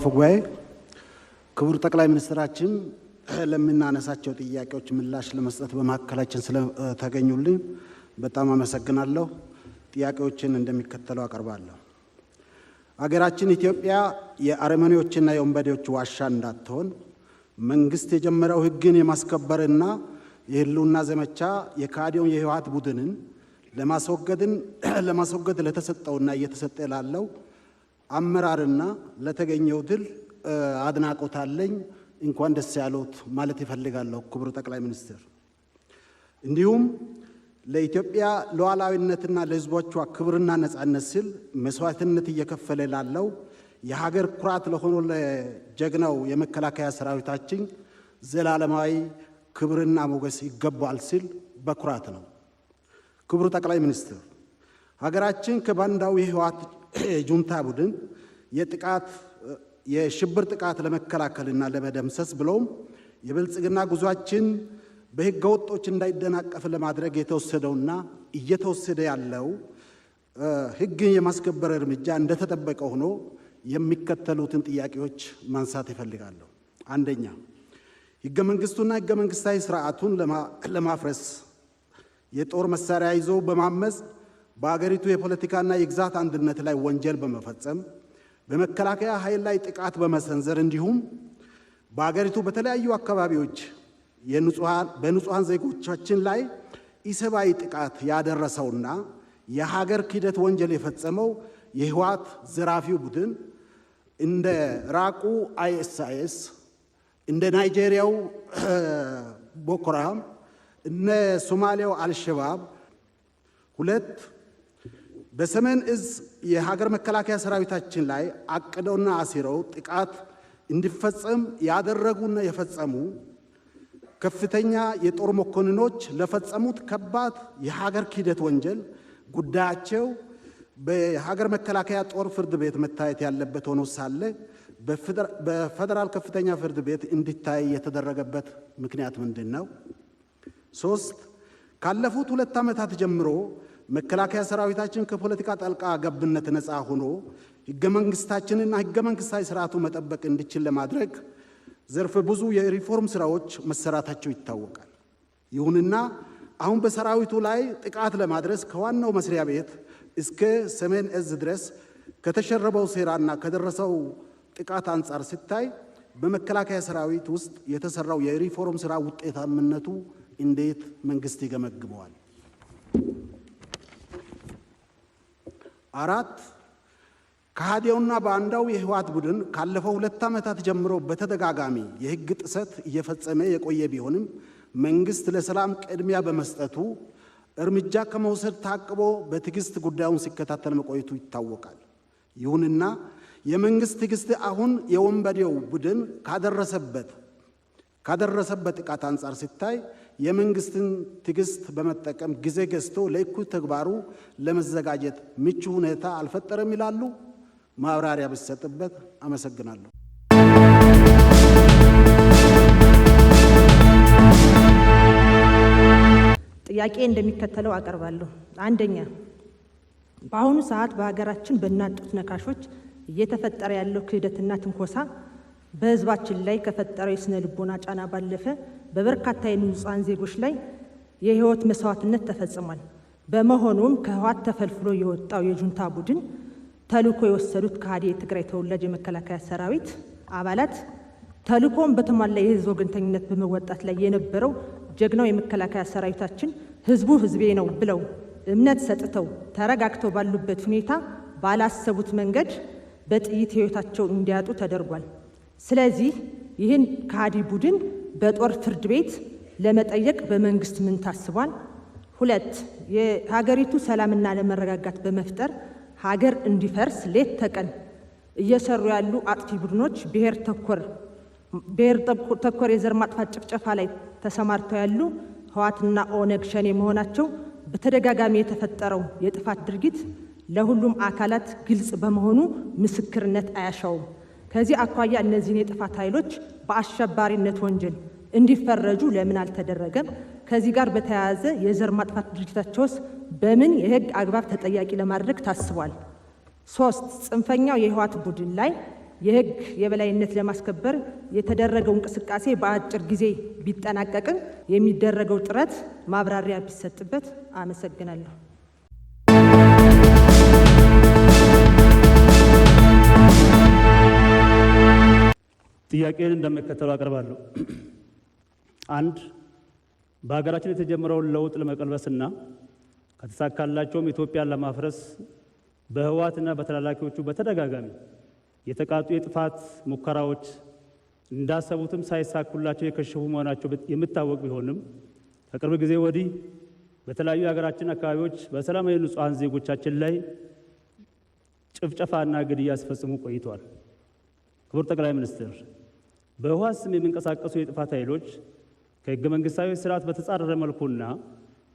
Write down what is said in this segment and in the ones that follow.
ጉባኤ ክቡር ጠቅላይ ሚኒስትራችን ለምናነሳቸው ጥያቄዎች ምላሽ ለመስጠት በመካከላችን ስለተገኙልኝ በጣም አመሰግናለሁ። ጥያቄዎችን እንደሚከተለው አቀርባለሁ። ሀገራችን ኢትዮጵያ የአረመኔዎችና የወንበዴዎች ዋሻ እንዳትሆን መንግስት የጀመረው ሕግን የማስከበርና የህልውና ዘመቻ የካዲውን የህወሓት ቡድንን ለማስወገድ ለተሰጠውና እየተሰጠ ላለው አመራርና ለተገኘው ድል አድናቆት አለኝ። እንኳን ደስ ያሉት ማለት ይፈልጋለሁ ክቡር ጠቅላይ ሚኒስትር። እንዲሁም ለኢትዮጵያ ሉዓላዊነትና ለህዝቦቿ ክብርና ነጻነት ሲል መስዋዕትነት እየከፈለ ላለው የሀገር ኩራት ለሆነው ለጀግናው የመከላከያ ሰራዊታችን ዘላለማዊ ክብርና ሞገስ ይገባል ሲል በኩራት ነው። ክቡር ጠቅላይ ሚኒስትር፣ ሀገራችን ከባንዳው የህወሓት ጁንታ ቡድን የሽብር ጥቃት ለመከላከልና ለመደምሰስ ብሎም የብልጽግና ጉዟችን በህገ ወጦች እንዳይደናቀፍ ለማድረግ የተወሰደውና እየተወሰደ ያለው ህግን የማስከበር እርምጃ እንደተጠበቀ ሆኖ የሚከተሉትን ጥያቄዎች ማንሳት ይፈልጋለሁ። አንደኛ፣ ህገ መንግስቱና ህገ መንግስታዊ ስርዓቱን ለማፍረስ የጦር መሳሪያ ይዞ በማመጽ በአገሪቱ የፖለቲካና የግዛት አንድነት ላይ ወንጀል በመፈጸም በመከላከያ ኃይል ላይ ጥቃት በመሰንዘር እንዲሁም በአገሪቱ በተለያዩ አካባቢዎች በንጹሃን ዜጎቻችን ላይ ኢሰብአዊ ጥቃት ያደረሰውና የሀገር ክህደት ወንጀል የፈጸመው የህወሓት ዘራፊው ቡድን እንደ ራቁ አይኤስአይኤስ፣ እንደ ናይጄሪያው ቦኮ ሃራም፣ እነ ሶማሊያው አልሸባብ ሁለት በሰሜን እዝ የሀገር መከላከያ ሰራዊታችን ላይ አቅደውና አሲረው ጥቃት እንዲፈጸም ያደረጉና የፈጸሙ ከፍተኛ የጦር መኮንኖች ለፈጸሙት ከባድ የሀገር ክህደት ወንጀል ጉዳያቸው በሀገር መከላከያ ጦር ፍርድ ቤት መታየት ያለበት ሆኖ ሳለ በፌደራል ከፍተኛ ፍርድ ቤት እንዲታይ የተደረገበት ምክንያት ምንድን ነው? 3 ካለፉት 2 ዓመታት ጀምሮ መከላከያ ሰራዊታችን ከፖለቲካ ጣልቃ ገብነት ነፃ ሆኖ ህገ መንግስታችንና ህገ መንግስታዊ ስርዓቱ መጠበቅ እንዲችል ለማድረግ ዘርፈ ብዙ የሪፎርም ስራዎች መሰራታቸው ይታወቃል። ይሁንና አሁን በሰራዊቱ ላይ ጥቃት ለማድረስ ከዋናው መስሪያ ቤት እስከ ሰሜን እዝ ድረስ ከተሸረበው ሴራና ከደረሰው ጥቃት አንጻር ሲታይ በመከላከያ ሰራዊት ውስጥ የተሰራው የሪፎርም ስራ ውጤታማነቱ እንዴት መንግስት ይገመግመዋል? 4 ከሃዲውና ባንዳው የህወሓት ቡድን ካለፈው 2 ዓመታት ጀምሮ በተደጋጋሚ የህግ ጥሰት እየፈጸመ የቆየ ቢሆንም መንግስት ለሰላም ቅድሚያ በመስጠቱ እርምጃ ከመውሰድ ታቅቦ በትዕግስት ጉዳዩን ሲከታተል መቆየቱ ይታወቃል። ይሁንና የመንግስት ትዕግስት አሁን የወንበዴው ቡድን ካደረሰበት ጥቃት አንጻር ሲታይ የመንግስትን ትዕግስት በመጠቀም ጊዜ ገዝቶ ለእኩይ ተግባሩ ለመዘጋጀት ምቹ ሁኔታ አልፈጠረም ይላሉ? ማብራሪያ ብሰጥበት አመሰግናለሁ። ጥያቄ እንደሚከተለው አቀርባለሁ። አንደኛ፣ በአሁኑ ሰዓት በሀገራችን በእናት ጡት ነካሾች እየተፈጠረ ያለው ክህደትና ትንኮሳ በህዝባችን ላይ ከፈጠረው የስነ ልቦና ጫና ባለፈ በበርካታ የንጹሃን ዜጎች ላይ የህይወት መስዋዕትነት ተፈጽሟል። በመሆኑም ከህወሓት ተፈልፍሎ የወጣው የጁንታ ቡድን ተልዕኮ የወሰዱት ከሃዲ የትግራይ ተወላጅ የመከላከያ ሰራዊት አባላት ተልዕኮን በተሟላ የህዝብ ወገንተኝነት በመወጣት ላይ የነበረው ጀግናው የመከላከያ ሰራዊታችን ህዝቡ ህዝቤ ነው ብለው እምነት ሰጥተው ተረጋግተው ባሉበት ሁኔታ ባላሰቡት መንገድ በጥይት ህይወታቸውን እንዲያጡ ተደርጓል። ስለዚህ ይህን ከሃዲ ቡድን በጦር ፍርድ ቤት ለመጠየቅ በመንግስት ምን ታስቧል? 2 የሀገሪቱ ሰላምና ለመረጋጋት በመፍጠር ሀገር እንዲፈርስ ሌት ተቀን እየሰሩ ያሉ አጥፊ ቡድኖች ብሔር ተኮር የዘር ማጥፋት ጭፍጨፋ ላይ ተሰማርተው ያሉ ህወሓትና ኦነግ ሸኔ መሆናቸው በተደጋጋሚ የተፈጠረው የጥፋት ድርጊት ለሁሉም አካላት ግልጽ በመሆኑ ምስክርነት አያሻውም። ከዚህ አኳያ እነዚህን የጥፋት ኃይሎች በአሸባሪነት ወንጀል እንዲፈረጁ ለምን አልተደረገም? ከዚህ ጋር በተያያዘ የዘር ማጥፋት ድርጊታቸውስ በምን የህግ አግባብ ተጠያቂ ለማድረግ ታስቧል? 3 ጽንፈኛው የህወሓት ቡድን ላይ የሕግ የበላይነት ለማስከበር የተደረገው እንቅስቃሴ በአጭር ጊዜ ቢጠናቀቅም የሚደረገው ጥረት ማብራሪያ ቢሰጥበት። አመሰግናለሁ። ጥያቄን እንደሚከተለው አቀርባለሁ። 1. በሀገራችን የተጀመረውን ለውጥ ለመቀልበስና ከተሳካላቸውም ኢትዮጵያን ለማፍረስ በህወሓትና በተላላኪዎቹ በተደጋጋሚ የተቃጡ የጥፋት ሙከራዎች እንዳሰቡትም ሳይሳኩላቸው የከሸፉ መሆናቸው የሚታወቅ ቢሆንም ከቅርብ ጊዜ ወዲህ በተለያዩ የሀገራችን አካባቢዎች በሰላማዊ ንጹሐን ዜጎቻችን ላይ ጭፍጨፋና ግድያ ሲፈጽሙ ቆይተዋል። ክቡር ጠቅላይ ሚኒስትር፣ በህወሓት ስም የሚንቀሳቀሱ የጥፋት ኃይሎች ከህገ መንግስታዊ ስርዓት በተጻረረ መልኩና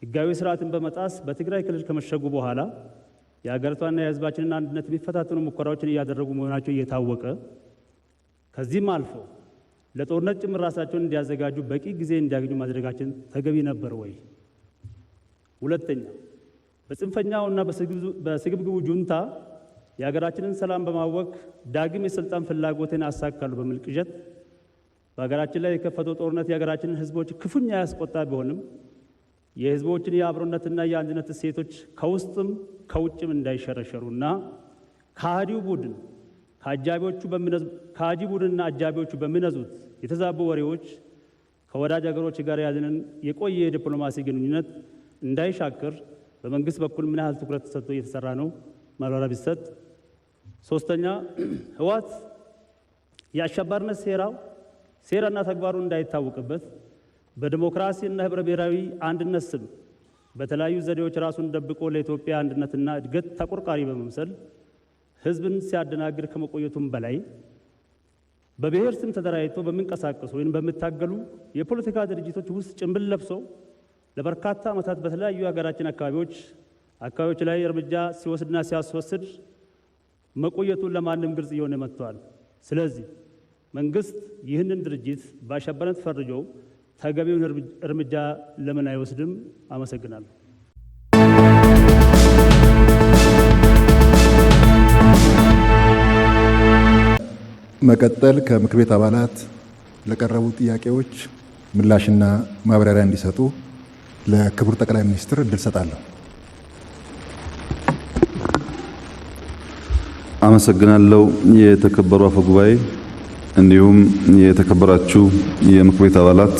ህጋዊ ስርዓትን በመጣስ በትግራይ ክልል ከመሸጉ በኋላ የሀገሪቷና የህዝባችንን አንድነት የሚፈታተኑ ሙከራዎችን እያደረጉ መሆናቸው እየታወቀ ከዚህም አልፎ ለጦርነት ጭምር ራሳቸውን እንዲያዘጋጁ በቂ ጊዜ እንዲያገኙ ማድረጋችን ተገቢ ነበር ወይ? 2. በጽንፈኛውና በስግብግቡ ጁንታ የሀገራችንን ሰላም በማወክ ዳግም የስልጣን ፍላጎትን አሳካሉ በሚል ቅዠት በሀገራችን ላይ የከፈተው ጦርነት የሀገራችንን ህዝቦች ክፉኛ ያስቆጣ ቢሆንም የህዝቦችን የአብሮነትና የአንድነት እሴቶች ከውስጥም ከውጭም እንዳይሸረሸሩና ከሃዲ ቡድንና አጃቢዎቹ በሚነዙት የተዛቡ ወሬዎች ከወዳጅ ሀገሮች ጋር ያለንን የቆየ የዲፕሎማሲ ግንኙነት እንዳይሻክር በመንግስት በኩል ምን ያህል ትኩረት ተሰጥቶ እየተሰራ ነው? ማብራሪያ ቢሰጥ። 3. ህወሓት የአሸባሪነት ሴራና ተግባሩ እንዳይታወቅበት በዲሞክራሲና ህብረ ብሔራዊ አንድነት ስም በተለያዩ ዘዴዎች ራሱን ደብቆ ለኢትዮጵያ አንድነትና እድገት ተቆርቋሪ በመምሰል ህዝብን ሲያደናግር ከመቆየቱም በላይ በብሔር ስም ተደራጅቶ በሚንቀሳቀሱ ወይም በሚታገሉ የፖለቲካ ድርጅቶች ውስጥ ጭንብል ለብሶ ለበርካታ ዓመታት በተለያዩ የሀገራችን አካባቢዎች ላይ እርምጃ ሲወስድና ሲያስወስድ መቆየቱን ለማንም ግልጽ እየሆነ መጥቷል። ስለዚህ መንግስት ይህንን ድርጅት በአሸባሪነት ፈርጆ ተገቢውን እርምጃ ለምን አይወስድም? አመሰግናለሁ። መቀጠል ከምክር ቤት አባላት ለቀረቡ ጥያቄዎች ምላሽና ማብራሪያ እንዲሰጡ ለክቡር ጠቅላይ ሚኒስትር እድል ሰጣለሁ። አመሰግናለሁ። የተከበሩ አፈ ጉባኤ፣ እንዲሁም የተከበራችሁ የምክር ቤት አባላት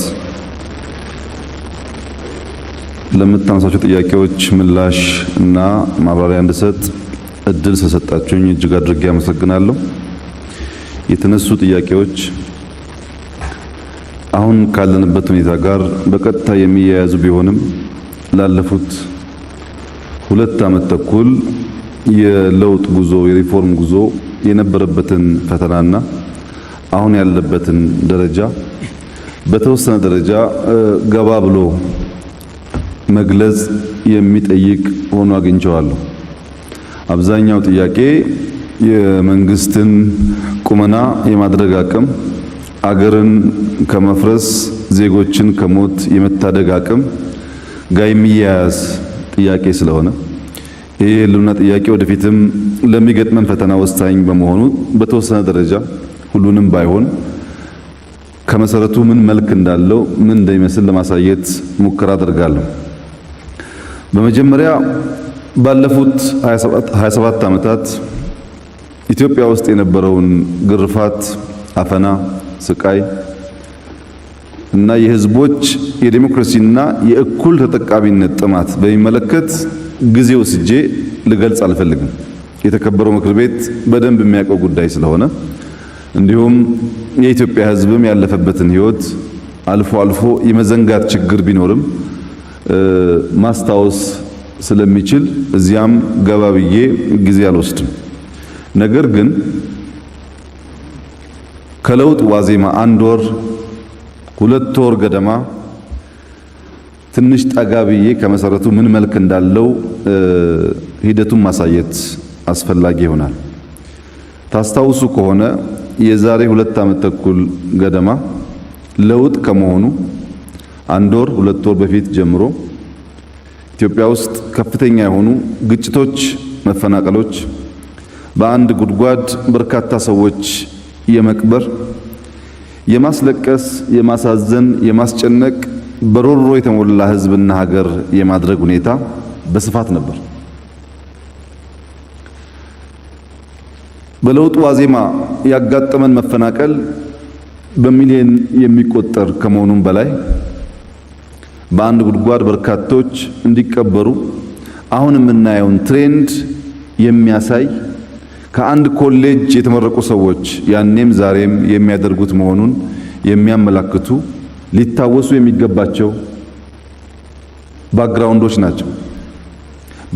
ለምታነሳቸው ጥያቄዎች ምላሽ እና ማብራሪያ እንድሰጥ እድል ስለሰጣችሁኝ እጅግ አድርጌ አመሰግናለሁ። የተነሱ ጥያቄዎች አሁን ካለንበት ሁኔታ ጋር በቀጥታ የሚያያዙ ቢሆንም ላለፉት 2 ዓመት ተኩል የለውጥ ጉዞ የሪፎርም ጉዞ የነበረበትን ፈተናና አሁን ያለበትን ደረጃ በተወሰነ ደረጃ ገባ ብሎ መግለጽ የሚጠይቅ ሆኖ አግኝቼዋለሁ። አብዛኛው ጥያቄ የመንግስትን ቁመና የማድረግ አቅም፣ አገርን ከመፍረስ ዜጎችን ከሞት የመታደግ አቅም ጋር የሚያያዝ ጥያቄ ስለሆነ ይህ የህልውና ጥያቄ ወደፊትም ለሚገጥመን ፈተና ወሳኝ በመሆኑ በተወሰነ ደረጃ ሁሉንም ባይሆን ከመሰረቱ ምን መልክ እንዳለው ምን እንደሚመስል ለማሳየት ሙከራ አደርጋለሁ። በመጀመሪያ ባለፉት 27 ዓመታት ኢትዮጵያ ውስጥ የነበረውን ግርፋት፣ አፈና፣ ስቃይ እና የህዝቦች የዲሞክራሲና የእኩል ተጠቃሚነት ጥማት በሚመለከት ጊዜ ወስጄ ልገልጽ አልፈልግም። የተከበረው ምክር ቤት በደንብ የሚያውቀው ጉዳይ ስለሆነ እንዲሁም የኢትዮጵያ ህዝብም ያለፈበትን ህይወት አልፎ አልፎ የመዘንጋት ችግር ቢኖርም ማስታወስ ስለሚችል እዚያም ገባ ብዬ ጊዜ አልወስድም። ነገር ግን ከለውጥ ዋዜማ 1 ወር 2 ወር ገደማ ትንሽ ጠጋ ብዬ ከመሰረቱ ምን መልክ እንዳለው ሂደቱን ማሳየት አስፈላጊ ይሆናል። ታስታውሱ ከሆነ የዛሬ 2 ዓመት ተኩል ገደማ ለውጥ ከመሆኑ 1 ወር 2 ወር በፊት ጀምሮ ኢትዮጵያ ውስጥ ከፍተኛ የሆኑ ግጭቶች፣ መፈናቀሎች፣ በአንድ ጉድጓድ በርካታ ሰዎች የመቅበር፣ የማስለቀስ፣ የማሳዘን፣ የማስጨነቅ በሮሮ የተሞላ ህዝብና ሀገር የማድረግ ሁኔታ በስፋት ነበር። በለውጡ ዋዜማ ያጋጠመን መፈናቀል በሚሊዮን የሚቆጠር ከመሆኑም በላይ በአንድ ጉድጓድ በርካቶች እንዲቀበሩ አሁን የምናየውን ትሬንድ የሚያሳይ ከአንድ ኮሌጅ የተመረቁ ሰዎች ያኔም ዛሬም የሚያደርጉት መሆኑን የሚያመላክቱ ሊታወሱ የሚገባቸው ባክግራውንዶች ናቸው።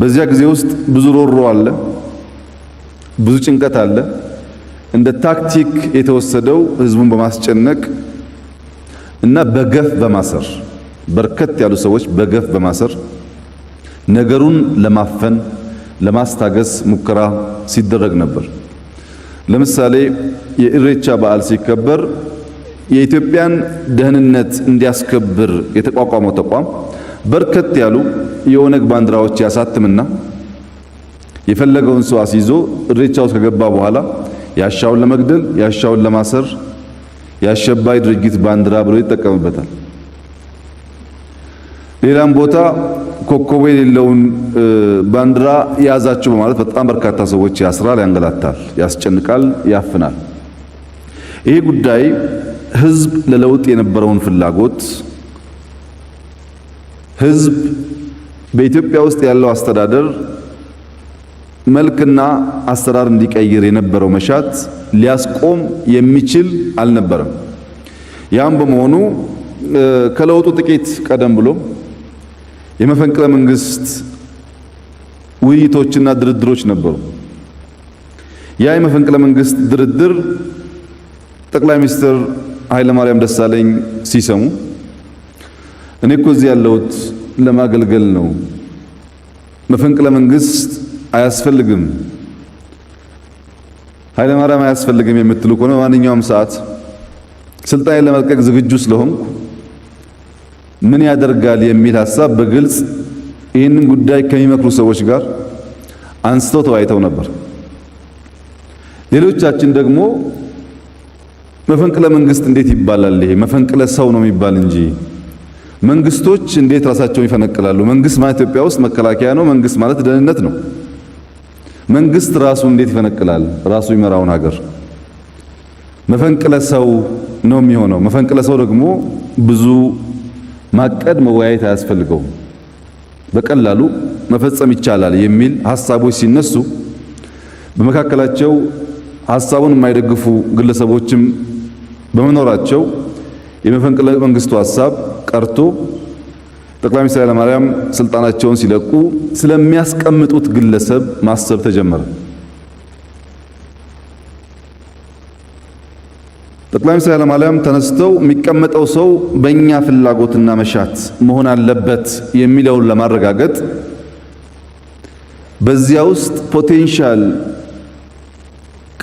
በዚያ ጊዜ ውስጥ ብዙ ሮሮ አለ፣ ብዙ ጭንቀት አለ። እንደ ታክቲክ የተወሰደው ህዝቡን በማስጨነቅ እና በገፍ በማሰር በርከት ያሉ ሰዎች በገፍ በማሰር ነገሩን ለማፈን ለማስታገስ ሙከራ ሲደረግ ነበር። ለምሳሌ የኢሬቻ በዓል ሲከበር የኢትዮጵያን ደህንነት እንዲያስከብር የተቋቋመው ተቋም በርከት ያሉ የኦነግ ባንዲራዎች ያሳትምና የፈለገውን ሰው አስይዞ ኢሬቻ ውስጥ ከገባ በኋላ ያሻውን ለመግደል ያሻውን ለማሰር የአሸባሪ ድርጅት ባንዲራ ብሎ ይጠቀምበታል። ሌላም ቦታ ኮከብ የሌለውን ባንዲራ ያዛችሁ በማለት በጣም በርካታ ሰዎች ያስራል፣ ያንገላታል፣ ያስጨንቃል፣ ያፍናል። ይሄ ጉዳይ ህዝብ ለለውጥ የነበረውን ፍላጎት ህዝብ በኢትዮጵያ ውስጥ ያለው አስተዳደር መልክና አሰራር እንዲቀይር የነበረው መሻት ሊያስቆም የሚችል አልነበረም። ያም በመሆኑ ከለውጡ ጥቂት ቀደም ብሎ የመፈንቅለ መንግስት ውይይቶችና ድርድሮች ነበሩ። ያ የመፈንቅለ መንግስት ድርድር ጠቅላይ ሚኒስትር ኃይለማርያም ደሳለኝ ሲሰሙ እኔ እኮ እዚህ ያለሁት ለማገልገል ነው፣ መፈንቅለ መንግስት አያስፈልግም፣ ኃይለማርያም አያስፈልግም የምትሉ ከሆነ በማንኛውም ሰዓት ስልጣኔን ለመልቀቅ ዝግጁ ስለሆንኩ ምን ያደርጋል የሚል ሐሳብ በግልጽ ይህንን ጉዳይ ከሚመክሩ ሰዎች ጋር አንስተው ተወያይተው ነበር። ሌሎቻችን ደግሞ መፈንቅለ መንግስት እንዴት ይባላል? ይሄ መፈንቅለ ሰው ነው የሚባል እንጂ መንግስቶች እንዴት ራሳቸውን ይፈነቅላሉ? መንግስት ማለት ኢትዮጵያ ውስጥ መከላከያ ነው። መንግስት ማለት ደህንነት ነው። መንግስት ራሱ እንዴት ይፈነቅላል? ራሱ ይመራውን ሀገር መፈንቅለ ሰው ነው የሚሆነው። መፈንቅለ ሰው ደግሞ ብዙ ማቀድ መወያየት አያስፈልገውም፣ በቀላሉ መፈጸም ይቻላል የሚል ሐሳቦች ሲነሱ በመካከላቸው ሐሳቡን የማይደግፉ ግለሰቦችም በመኖራቸው የመፈንቅለ መንግስቱ ሐሳብ ቀርቶ ጠቅላይ ሚኒስትር ኃይለማርያም ስልጣናቸውን ሲለቁ ስለሚያስቀምጡት ግለሰብ ማሰብ ተጀመረ። ጠቅላይ ሚኒስትር ኃይለማርያም ተነስተው የሚቀመጠው ሰው በእኛ ፍላጎትና መሻት መሆን አለበት የሚለውን ለማረጋገጥ በዚያ ውስጥ ፖቴንሻል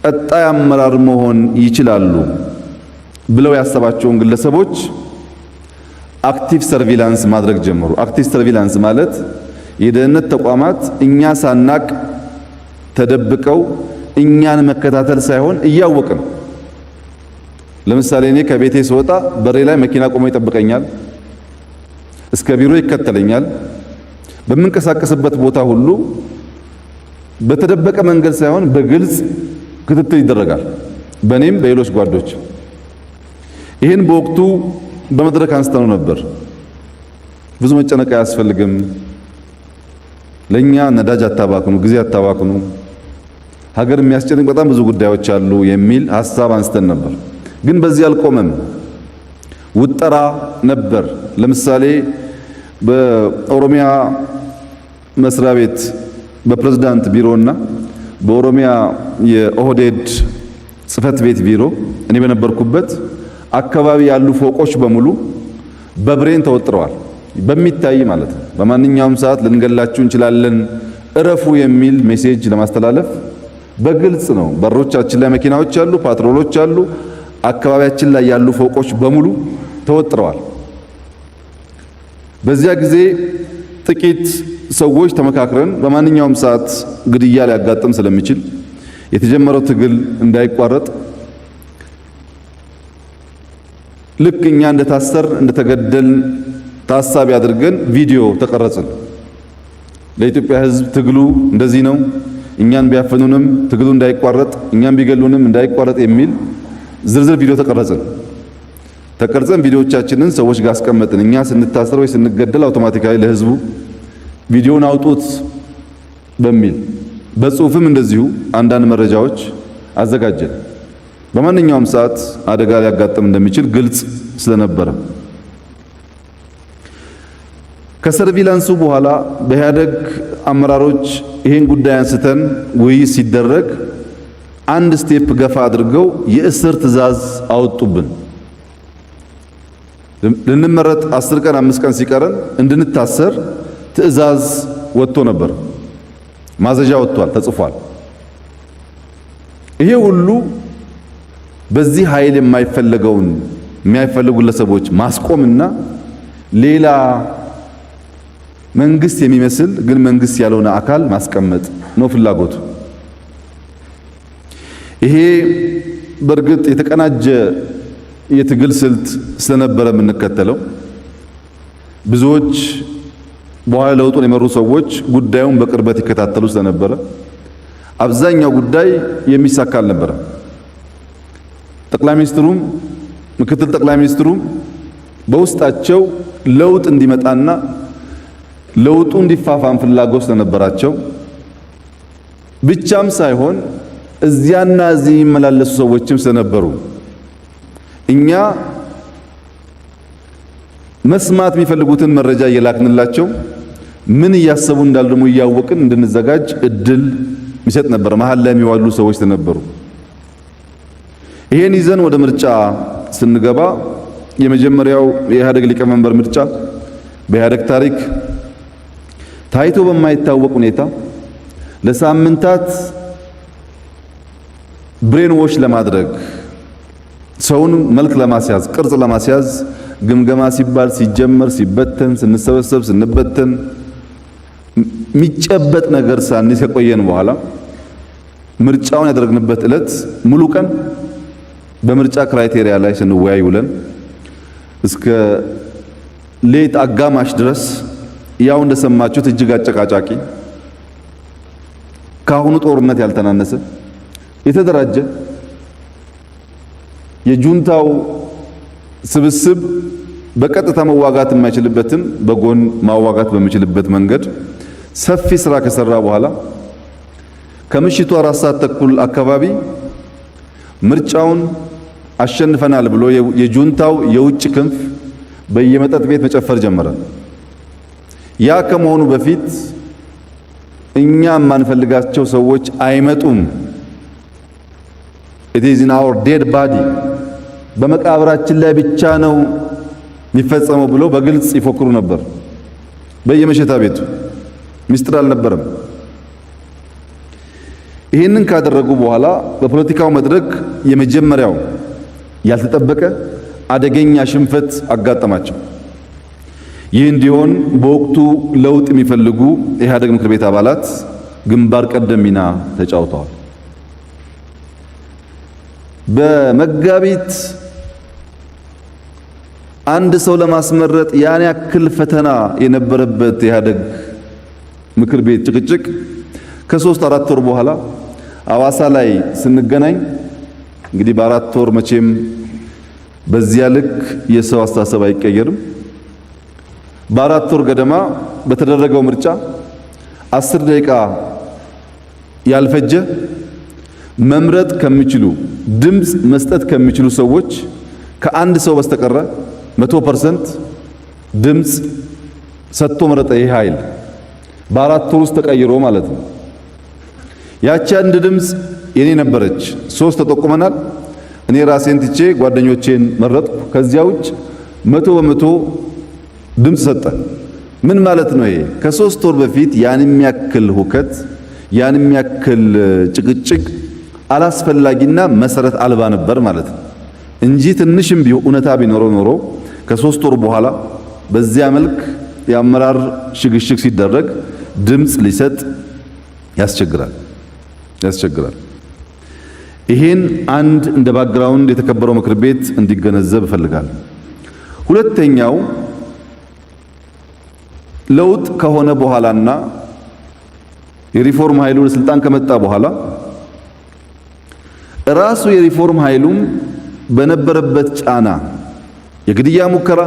ቀጣይ አመራር መሆን ይችላሉ ብለው ያሰባቸውን ግለሰቦች አክቲቭ ሰርቪላንስ ማድረግ ጀመሩ። አክቲቭ ሰርቪላንስ ማለት የደህንነት ተቋማት እኛ ሳናቅ ተደብቀው እኛን መከታተል ሳይሆን እያወቅን፣ ለምሳሌ እኔ ከቤቴ ስወጣ በሬ ላይ መኪና ቆሞ ይጠብቀኛል፣ እስከ ቢሮ ይከተለኛል። በምንቀሳቀስበት ቦታ ሁሉ በተደበቀ መንገድ ሳይሆን በግልጽ ክትትል ይደረጋል፣ በእኔም በሌሎች ጓዶች። ይህን በወቅቱ በመድረክ አንስተነው ነበር። ብዙ መጨነቅ አያስፈልግም፣ ለኛ ነዳጅ አታባክኑ፣ ጊዜ አታባክኑ፣ ሀገር የሚያስጨንቅ በጣም ብዙ ጉዳዮች አሉ የሚል ሐሳብ አንስተን ነበር። ግን በዚህ አልቆመም። ውጠራ ነበር። ለምሳሌ በኦሮሚያ መስሪያ ቤት በፕሬዝዳንት ቢሮና በኦሮሚያ የኦህዴድ ጽህፈት ቤት ቢሮ እኔ በነበርኩበት አካባቢ ያሉ ፎቆች በሙሉ በብሬን ተወጥረዋል። በሚታይ ማለት ነው። በማንኛውም ሰዓት ልንገላችሁ እንችላለን እረፉ የሚል ሜሴጅ ለማስተላለፍ በግልጽ ነው። በሮቻችን ላይ መኪናዎች አሉ፣ ፓትሮሎች አሉ። አካባቢያችን ላይ ያሉ ፎቆች በሙሉ ተወጥረዋል። በዚያ ጊዜ ጥቂት ሰዎች ተመካክረን በማንኛውም ሰዓት ግድያ ሊያጋጥም ስለሚችል የተጀመረው ትግል እንዳይቋረጥ ልክ እኛ እንደተገደልን ታሳቢ አድርገን ቪዲዮ ተቀረጽን። ለኢትዮጵያ ሕዝብ ትግሉ እንደዚህ ነው፣ እኛን ቢያፈኑንም ትግሉ እንዳይቋረጥ፣ እኛን ቢገሉንም እንዳይቋረጥ የሚል ዝርዝር ቪዲዮ ተቀርጸን ቪዲዮዎቻችንን ሰዎች ጋር አስቀመጥን። እኛ ስንታሰር ወይ ስንገደል አውቶማቲካሊ ለሕዝቡ ቪዲዮውን አውጡት በሚል በጽሁፍም እንደዚሁ አንዳንድ መረጃዎች አዘጋጀን። በማንኛውም ሰዓት አደጋ ሊያጋጥም እንደሚችል ግልጽ ስለነበረ ከሰርቪላንሱ በኋላ በኢህአደግ አመራሮች ይህን ጉዳይ አንስተን ውይይት ሲደረግ አንድ ስቴፕ ገፋ አድርገው የእስር ትዕዛዝ አወጡብን። ልንመረጥ 10 ቀን 5 ቀን ሲቀረን እንድንታሰር ትዕዛዝ ወጥቶ ነበር። ማዘዣ ወጥቷል፣ ተጽፏል። ይሄ ሁሉ በዚህ ኃይል የማይፈልጉ ግለሰቦች ማስቆምና ሌላ መንግስት የሚመስል ግን መንግስት ያልሆነ አካል ማስቀመጥ ነው ፍላጎቱ። ይሄ በእርግጥ የተቀናጀ የትግል ስልት ስለነበረ የምንከተለው ብዙዎች በኋላ ለውጡን የመሩ ሰዎች ጉዳዩን በቅርበት ይከታተሉ ስለነበረ አብዛኛው ጉዳይ የሚሳካ አልነበረ። ጠቅላይ ሚኒስትሩም ምክትል ጠቅላይ ሚኒስትሩም በውስጣቸው ለውጥ እንዲመጣና ለውጡ እንዲፋፋም ፍላጎት ስለነበራቸው ብቻም ሳይሆን እዚያና እዚህ የሚመላለሱ ሰዎችም ስለነበሩ እኛ መስማት የሚፈልጉትን መረጃ እየላክንላቸው ምን እያሰቡ እንዳሉ ደግሞ እያወቅን እንድንዘጋጅ እድል ይሰጥ ነበር። መሀል ላይ የሚዋሉ ሰዎች ስለነበሩ ይሄን ይዘን ወደ ምርጫ ስንገባ የመጀመሪያው የኢህአደግ ሊቀመንበር ምርጫ በኢህአደግ ታሪክ ታይቶ በማይታወቅ ሁኔታ ለሳምንታት ብሬን ዎሽ ለማድረግ ሰውን መልክ ለማስያዝ ቅርጽ ለማስያዝ ግምገማ ሲባል ሲጀመር ሲበተን ስንሰበሰብ ስንበተን የሚጨበጥ ነገር ሳንይዝ ከቆየን በኋላ ምርጫውን ያደረግንበት ዕለት ሙሉ ቀን በምርጫ ክራይቴሪያ ላይ ስንወያይ ውለን እስከ ሌት አጋማሽ ድረስ ያው እንደሰማችሁት እጅግ አጨቃጫቂ ከአሁኑ ጦርነት ያልተናነሰ የተደራጀ የጁንታው ስብስብ በቀጥታ መዋጋት የማይችልበትን በጎን ማዋጋት በሚችልበት መንገድ ሰፊ ስራ ከሰራ በኋላ ከምሽቱ 4 ሰዓት ተኩል አካባቢ ምርጫውን አሸንፈናል ብሎ የጁንታው የውጭ ክንፍ በየመጠጥ ቤት መጨፈር ጀመረ። ያ ከመሆኑ በፊት እኛ የማንፈልጋቸው ሰዎች አይመጡም፣ it is in our dead body በመቃብራችን ላይ ብቻ ነው የሚፈጸመው ብሎ በግልጽ ይፎክሩ ነበር። በየመሸታ ቤቱ ሚስጥር አልነበረም። ይህንን ካደረጉ በኋላ በፖለቲካው መድረክ የመጀመሪያው ያልተጠበቀ አደገኛ ሽንፈት አጋጠማቸው። ይህ እንዲሆን በወቅቱ ለውጥ የሚፈልጉ የኢህአደግ ምክር ቤት አባላት ግንባር ቀደም ሚና ተጫውተዋል። በመጋቢት አንድ ሰው ለማስመረጥ ያን ያክል ፈተና የነበረበት የኢህአደግ ምክር ቤት ጭቅጭቅ ከ3-4 ወር በኋላ አዋሳ ላይ ስንገናኝ እንግዲህ በ4 ወር መቼም በዚያ ልክ የሰው አስተሳሰብ አይቀየርም። በ4 ወር ገደማ በተደረገው ምርጫ 10 ደቂቃ ያልፈጀ መምረጥ ከሚችሉ ድምፅ መስጠት ከሚችሉ ሰዎች ከአንድ ሰው በስተቀረ 100% ድምፅ ሰጥቶ መረጠ። ይህ ኃይል በ4 ወር ውስጥ ተቀይሮ ማለት ነው። ያቺ አንድ ድምፅ የኔ ነበረች። 3 ተጠቁመናል። እኔ ራሴን ትቼ ጓደኞቼን መረጥኩ። ከዚያ ውጭ 100% ድምፅ ሰጠ። ምን ማለት ነው ይሄ? ከ3 ወር በፊት ያን የሚያክል ሁከት ያን የሚያክል ጭቅጭቅ አላስፈላጊና መሰረት አልባ ነበር ማለት ነው እንጂ ትንሽም ቢሆን እውነታ ቢኖረው ኖሮ ከ3 ወር በኋላ በዚያ መልክ የአመራር ሽግሽግ ሲደረግ ድምፅ ሊሰጥ ያስቸግራል። ይሄን አንድ እንደ ባክግራውንድ የተከበረው ምክር ቤት እንዲገነዘብ እፈልጋለሁ። ሁለተኛው ለውጥ ከሆነ በኋላና የሪፎርም ኃይሉ ለስልጣን ከመጣ በኋላ ራሱ የሪፎርም ኃይሉም በነበረበት ጫና የግድያ ሙከራ፣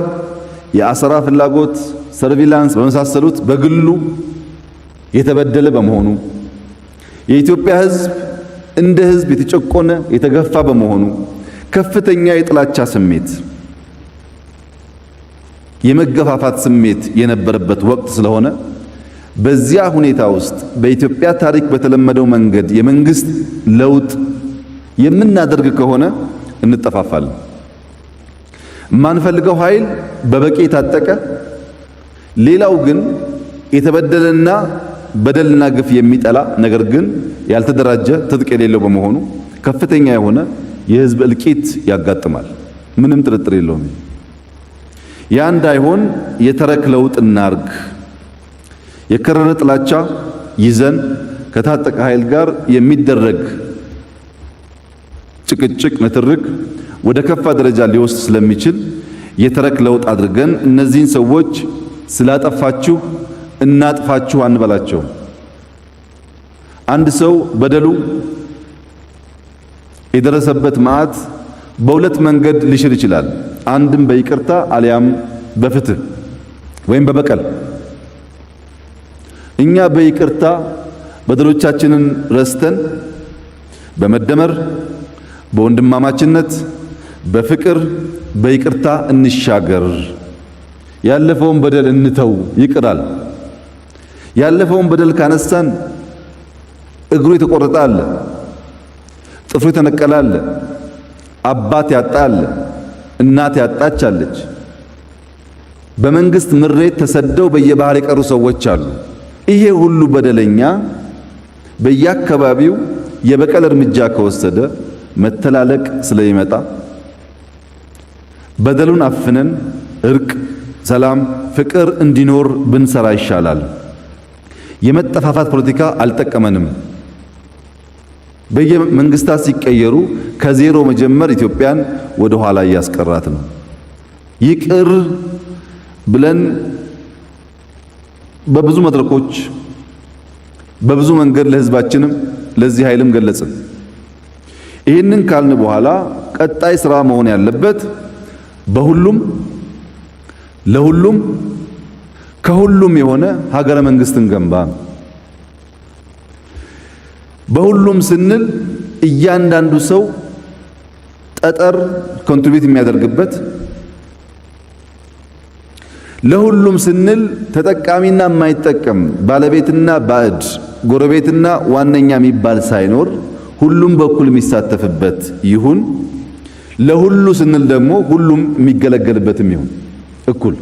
የአሰራ ፍላጎት፣ ሰርቪላንስ በመሳሰሉት በግሉ የተበደለ በመሆኑ የኢትዮጵያ ሕዝብ እንደ ሕዝብ የተጨቆነ የተገፋ በመሆኑ ከፍተኛ የጥላቻ ስሜት፣ የመገፋፋት ስሜት የነበረበት ወቅት ስለሆነ በዚያ ሁኔታ ውስጥ በኢትዮጵያ ታሪክ በተለመደው መንገድ የመንግስት ለውጥ የምናደርግ ከሆነ እንጠፋፋለን። የማንፈልገው ኃይል በበቂ የታጠቀ፣ ሌላው ግን የተበደለና በደልና ግፍ የሚጠላ ነገር ግን ያልተደራጀ ትጥቅ የሌለው በመሆኑ ከፍተኛ የሆነ የህዝብ እልቂት ያጋጥማል። ምንም ጥርጥር የለውም። ያ እንዳይሆን የተረክ ለውጥ እናርግ። የከረረ ጥላቻ ይዘን ከታጠቀ ኃይል ጋር የሚደረግ ጭቅጭቅ፣ ንትርክ ወደ ከፋ ደረጃ ሊወስድ ስለሚችል የተረክ ለውጥ አድርገን እነዚህን ሰዎች ስላጠፋችሁ እናጥፋችሁ አንበላቸው። አንድ ሰው በደሉ የደረሰበት መዓት በሁለት መንገድ ሊሽር ይችላል። አንድም በይቅርታ አሊያም በፍትህ ወይም በበቀል። እኛ በይቅርታ በደሎቻችንን ረስተን በመደመር በወንድማማችነት በፍቅር በይቅርታ እንሻገር። ያለፈውን በደል እንተው፣ ይቅራል። ያለፈውን በደል ካነሳን እግሩ የተቆረጠ አለ፣ ጥፍሩ የተነቀለ አለ፣ አባት ያጣ አለ፣ እናት ያጣች አለች። በመንግስት ምሬት ተሰደው በየባህር የቀሩ ሰዎች አሉ። ይሄ ሁሉ በደለኛ በየአካባቢው የበቀል እርምጃ ከወሰደ መተላለቅ ስለሚመጣ በደሉን አፍነን እርቅ፣ ሰላም፣ ፍቅር እንዲኖር ብንሰራ ይሻላል። የመጠፋፋት ፖለቲካ አልጠቀመንም። በየመንግስታት ሲቀየሩ ከዜሮ መጀመር ኢትዮጵያን ወደ ኋላ እያስቀራት ነው። ይቅር ብለን በብዙ መድረኮች በብዙ መንገድ ለህዝባችንም ለዚህ ኃይልም ገለጽን። ይህንን ካልን በኋላ ቀጣይ ስራ መሆን ያለበት በሁሉም ለሁሉም ከሁሉም የሆነ ሀገረ መንግስትን ገንባ። በሁሉም ስንል እያንዳንዱ ሰው ጠጠር ኮንትሪቢዩት የሚያደርግበት፣ ለሁሉም ስንል ተጠቃሚና የማይጠቀም ባለቤትና ባዕድ ጎረቤትና ዋነኛ የሚባል ሳይኖር ሁሉም በኩል የሚሳተፍበት ይሁን። ለሁሉ ስንል ደግሞ ሁሉም የሚገለገልበትም ይሁን እኩል።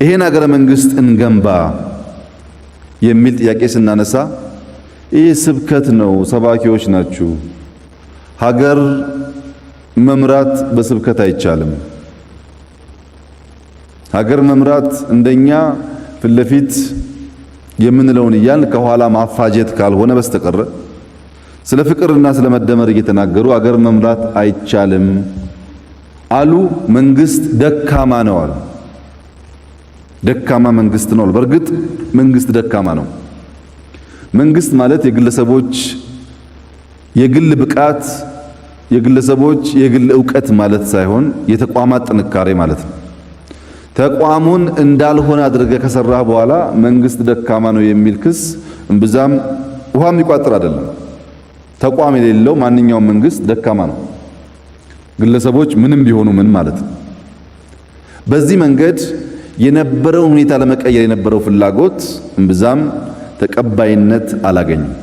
ይሄን ሀገረ መንግስት እንገንባ የሚል ጥያቄ ስናነሳ ይህ ስብከት ነው፣ ሰባኪዎች ናችሁ። ሀገር መምራት በስብከት አይቻልም። ሀገር መምራት እንደኛ ፊት ለፊት የምንለውን እያልን ከኋላ ማፋጀት ካልሆነ በስተቀር ስለ ፍቅርና ስለ መደመር እየተናገሩ ሀገር መምራት አይቻልም አሉ። መንግስት ደካማ ነው አሉ። ደካማ መንግስት ነው። በእርግጥ መንግስት ደካማ ነው። መንግስት ማለት የግለሰቦች የግል ብቃት፣ የግለሰቦች የግል ዕውቀት ማለት ሳይሆን የተቋማት ጥንካሬ ማለት ነው። ተቋሙን እንዳልሆነ አድርገህ ከሰራህ በኋላ መንግስት ደካማ ነው የሚል ክስ እምብዛም ውሃ የሚቋጥር አይደለም። ተቋም የሌለው ማንኛውም መንግስት ደካማ ነው። ግለሰቦች ምንም ቢሆኑ ምን ማለት ነው። በዚህ መንገድ የነበረውን ሁኔታ ለመቀየር የነበረው ፍላጎት እምብዛም ተቀባይነት አላገኘም።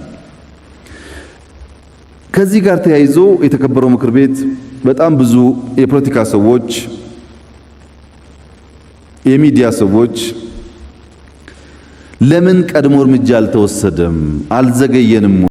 ከዚህ ጋር ተያይዞ የተከበረው ምክር ቤት በጣም ብዙ የፖለቲካ ሰዎች፣ የሚዲያ ሰዎች ለምን ቀድሞ እርምጃ አልተወሰደም አልዘገየንም